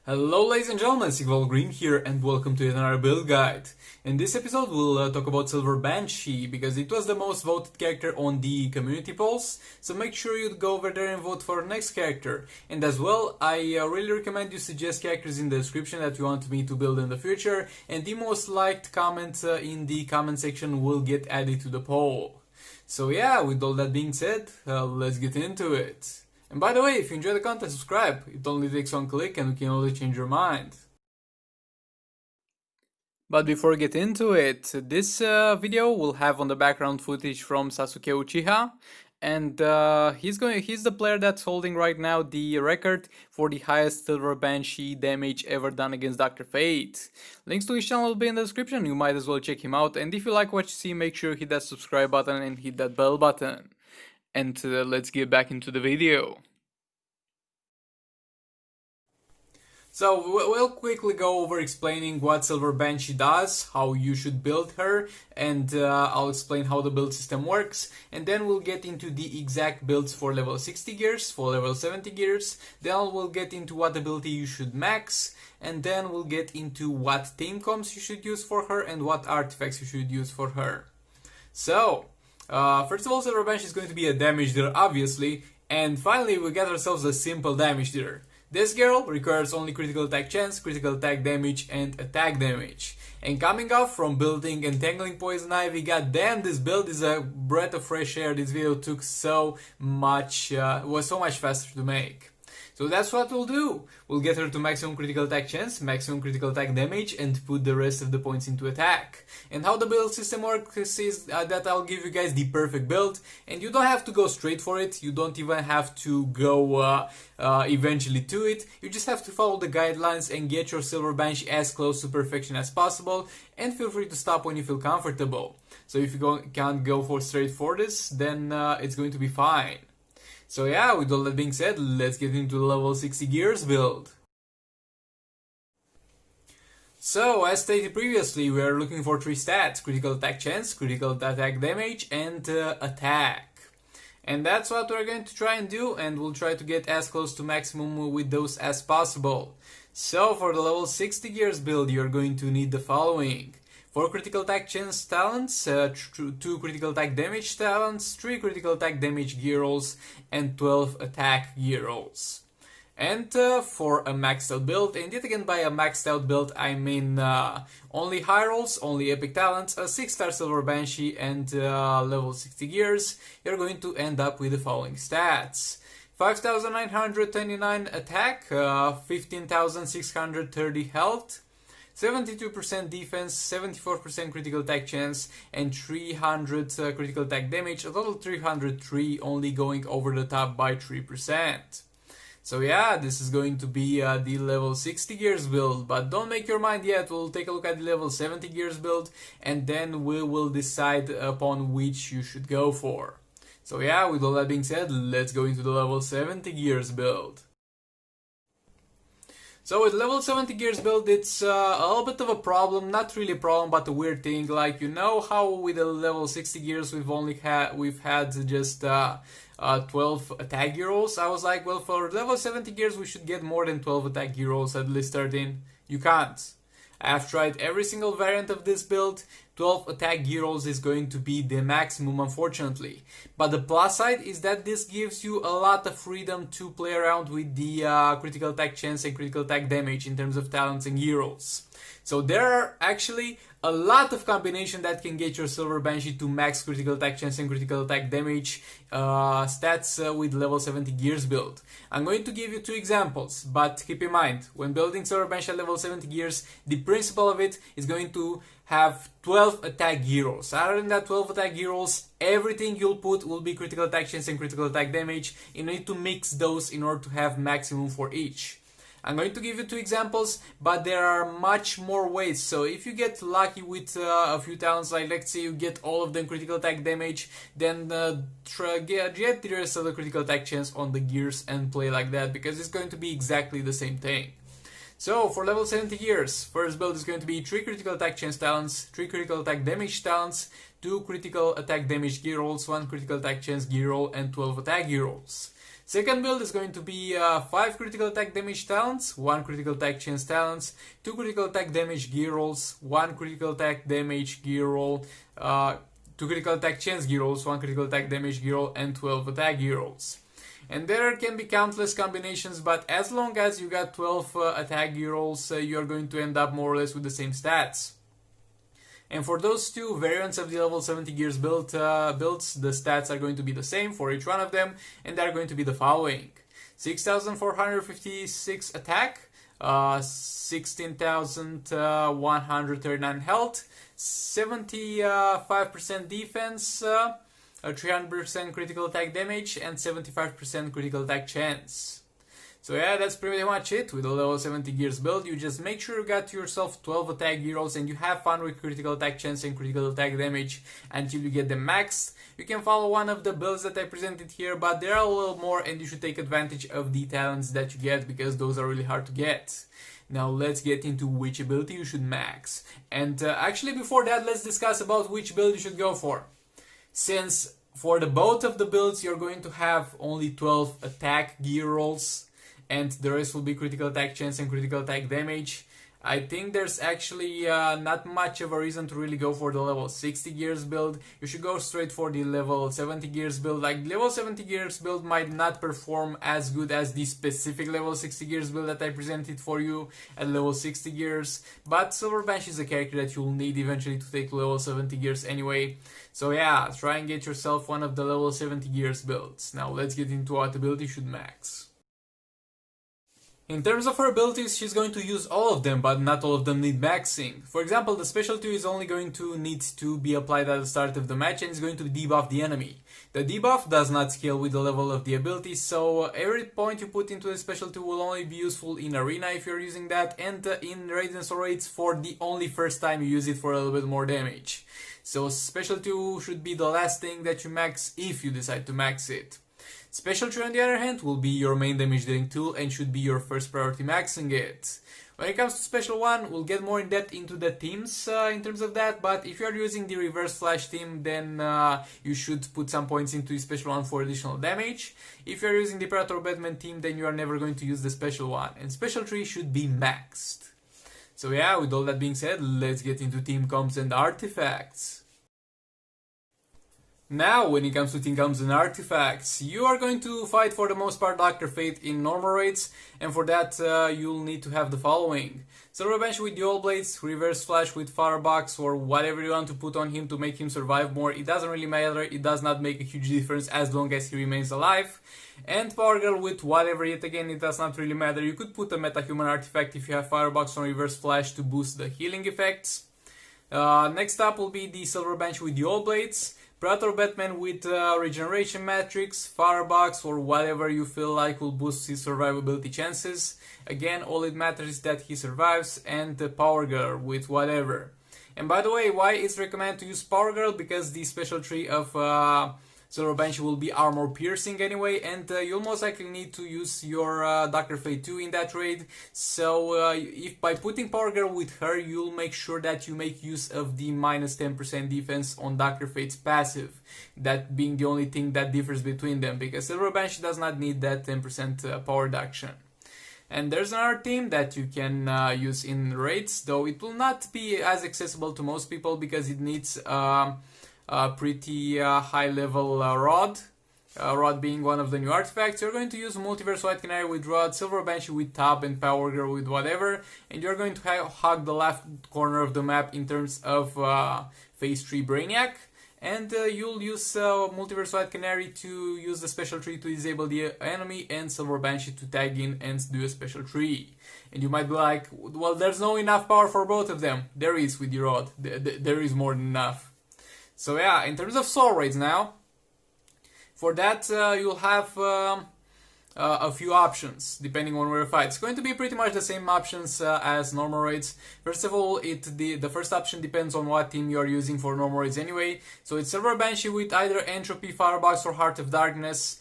Hello ladies and gentlemen, Sigval Green here and welcome to another build guide. In this episode we'll talk about Silver Banshee because it was the most voted character on the community polls, so make sure you go over there and vote for the next character. And as well, I really recommend you suggest characters in the description that you want me to build in the future, and the most liked comment in the comment section will get added to the poll. So yeah, with all that being said, let's get into it. And by the way, if you enjoy the content, subscribe. It only takes one click and we can only change your mind. But before we get into it, this video will have on the background footage from Sasuke Uchiha. And he's the player that's holding right now the record for the highest Silver Banshee damage ever done against Dr. Fate. Links to his channel will be in the description, you might as well check him out. And if you like what you see, make sure you hit that subscribe button and hit that bell button. And let's get back into the video. So we'll quickly go over explaining what Silver Banshee does, how you should build her, and I'll explain how the build system works, and then we'll get into the exact builds for level 60 gears, for level 70 gears, then we'll get into what ability you should max, and then we'll get into what team comps you should use for her and what artifacts you should use for her. So, first of all, Silver Banshee is going to be a damage dealer, obviously, and finally we get ourselves a simple damage dealer. This girl requires only critical attack chance, critical attack damage, and attack damage. And coming off from building Entangling Poison Ivy, goddamn, this build is a breath of fresh air. This video took so much, was so much faster to make. So that's what we'll do. We'll get her to maximum critical attack chance, maximum critical attack damage, and put the rest of the points into attack. And how the build system works is that I'll give you guys the perfect build, and you don't have to go straight for it. You don't even have to go eventually to it. You just have to follow the guidelines and get your Silver Banshee as close to perfection as possible, and feel free to stop when you feel comfortable. So if you can't go for straight for this, then it's going to be fine. So yeah, with all that being said, let's get into the level 60 gears build. So, as stated previously, we are looking for 3 stats: critical attack chance, critical attack damage, and attack. And that's what we're going to try and do, and we'll try to get as close to maximum with those as possible. So, for the level 60 gears build, you're going to need the following: 4 critical attack chance talents, 2 critical attack damage talents, 3 critical attack damage gear rolls, and 12 attack gear rolls. And for a maxed out build, and yet again by a maxed out build I mean only high rolls, only epic talents, a 6-star Silver Banshee, and level 60 gears, you're going to end up with the following stats: 5,929 attack, 15,630 health, 72% defense, 74% critical attack chance, and 300 critical attack damage, a total 303, only going over the top by 3%. So yeah, this is going to be the level 60 gears build, but don't make your mind yet. We'll take a look at the level 70 gears build, and then we will decide upon which you should go for. So yeah, with all that being said, let's go into the level 70 gears build. So with level 70 gears build, it's a little bit of a problem, not really a problem, but a weird thing. Like, you know how with the level 60 gears we've had just 12 attack gear rolls? I was like, well, for level 70 gears we should get more than 12 attack gear rolls, at least 13. You can't. I've tried every single variant of this build. 12 attack gear rolls is going to be the maximum, unfortunately. But the plus side is that this gives you a lot of freedom to play around with the critical attack chance and critical attack damage in terms of talents and gear rolls. So there are actually a lot of combinations that can get your Silver Banshee to max critical attack chance and critical attack damage stats with level 70 gears build. I'm going to give you 2 examples, but keep in mind, when building Silver Banshee at level 70 gears, the principle of it is going to have 12 attack gear rolls. Other than that 12 attack gear rolls, everything you'll put will be critical attack chance and critical attack damage. You need to mix those in order to have maximum for each. I'm going to give you 2 examples, but there are much more ways. So if you get lucky with a few talents, like let's say you get all of them critical attack damage, then get the rest of the critical attack chance on the gears and play like that, because it's going to be exactly the same thing. So for level 70 gears, first build is going to be 3 critical attack chance talents, 3 critical attack damage talents, 2 critical attack damage gear rolls, 1 critical attack chance gear roll, and 12 attack gear rolls. Second build is going to be 5 critical attack damage talents, 1 critical attack chance talents, 2 critical attack damage gear rolls, 1 critical attack damage gear roll, 2 critical attack chance gear rolls, 1 critical attack damage gear roll, and 12 attack gear rolls. And there can be countless combinations, but as long as you got 12 attack gear rolls, you're going to end up more or less with the same stats. And for those two variants of the level 70 gears builds, the stats are going to be the same for each one of them, and they're going to be the following: 6,456 attack, 16,139 health, 75% defense, 300% critical attack damage, and 75% critical attack chance. So yeah, that's pretty much it with the level 70 gears build. You just make sure you got yourself 12 attack gear rolls and you have fun with critical attack chance and critical attack damage until you get them maxed. You can follow one of the builds that I presented here, but there are a little more and you should take advantage of the talents that you get because those are really hard to get. Now let's get into which ability you should max. And actually before that, let's discuss about which build you should go for. Since for the both of the builds you're going to have only 12 attack gear rolls, and the rest will be critical attack chance and critical attack damage, I think there's actually not much of a reason to really go for the level 60 gears build. You should go straight for the level 70 gears build. Like, level 70 gears build might not perform as good as the specific level 60 gears build that I presented for you at level 60 gears, but Silver Banshee is a character that you'll need eventually to take to level 70 gears anyway. So yeah, try and get yourself one of the level 70 gears builds. Now let's get into what ability you should max. In terms of her abilities, she's going to use all of them, but not all of them need maxing. For example, the special 2 is only going to need to be applied at the start of the match and is going to debuff the enemy. The debuff does not scale with the level of the ability, so every point you put into the special 2 will only be useful in Arena if you're using that, and in Radiance or Raids for the only first time you use it for a little bit more damage. So special 2 should be the last thing that you max if you decide to max it. Special 3 on the other hand will be your main damage dealing tool and should be your first priority maxing it. When it comes to special 1, we'll get more in depth into the teams in terms of that, but if you're using the reverse flash team, then you should put some points into the special 1 for additional damage. If you're using the Predator Batman team, then you are never going to use the special 1, and special 3 should be maxed. So yeah, with all that being said, let's get into team comps and artifacts. Now, when it comes to team comps and artifacts, you are going to fight for the most part Dr. Fate in normal raids, and for that you'll need to have the following: Silver Banshee with Dual Blades, Reverse Flash with Firebox, or whatever you want to put on him to make him survive more. It doesn't really matter, it does not make a huge difference as long as he remains alive. And Power Girl with whatever, yet again it does not really matter. You could put a metahuman artifact if you have Firebox or Reverse Flash to boost the healing effects. Next up will be the Silver Banshee with Dual Blades, Predator Batman with Regeneration Matrix, Firebox, or whatever you feel like will boost his survivability chances. Again, all it matters is that he survives, and the Power Girl with whatever. And by the way, why it's recommended to use Power Girl? Because the special 3 of Silver Banshee will be armor piercing anyway, and you'll most likely need to use your Dr. Fate 2 in that raid. So if by putting Power Girl with her, you'll make sure that you make use of the minus 10% defense on Dr. Fate's passive. That being the only thing that differs between them, because Silver Banshee does not need that 10% power reduction. And there's another team that you can use in raids, though it will not be as accessible to most people because it needs pretty high level Rod. Rod being one of the new artifacts. You're going to use Multiverse White Canary with Rod, Silver Banshee with Tab, and Power Girl with whatever, and you're going to hug the left corner of the map in terms of Phase 3 Brainiac, and you'll use Multiverse White Canary to use the special tree to disable the enemy, and Silver Banshee to tag in and do a special tree. And you might be like, well, there's no enough power for both of them. There is with your Rod. There is more than enough. So yeah, in terms of soul raids now, for that you'll have a few options depending on where you fight. It's going to be pretty much the same options as normal raids. First of all, the first option depends on what team you are using for normal raids anyway. So it's Silver Banshee with either Entropy, Firebox, or Heart of Darkness.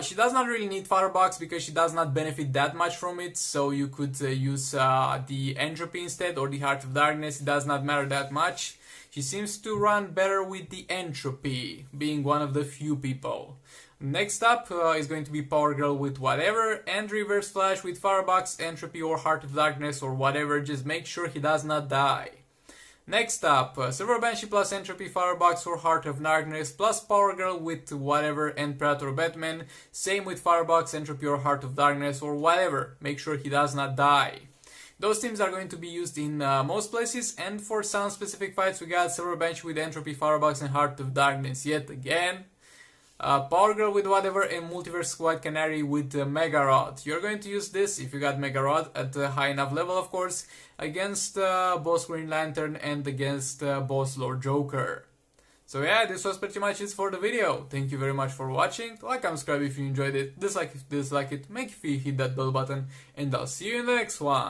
She does not really need Firebox because she does not benefit that much from it, so you could use the Entropy instead, or the Heart of Darkness. It does not matter that much. She seems to run better with the Entropy, being one of the few people. Next up is going to be Power Girl with whatever, and Reverse Flash with Firebox, Entropy, or Heart of Darkness, or whatever. Just make sure he does not die. Next up, Silver Banshee plus Entropy, Firebox, or Heart of Darkness, plus Power Girl with whatever, and Predator Batman. Same with Firebox, Entropy, or Heart of Darkness, or whatever. Make sure he does not die. Those teams are going to be used in most places, and for some specific fights we got Silver Banshee with Entropy, Firebox, and Heart of Darkness yet again. Power Girl with whatever, and Multiverse Squad Canary with Mega Rod. You're going to use this, if you got Mega Rod, at a high enough level of course, against Boss Green Lantern and against Boss Lord Joker. So yeah, this was pretty much it for the video. Thank you very much for watching. Like and subscribe if you enjoyed it, dislike if you dislike it, make sure you hit that bell button, and I'll see you in the next one.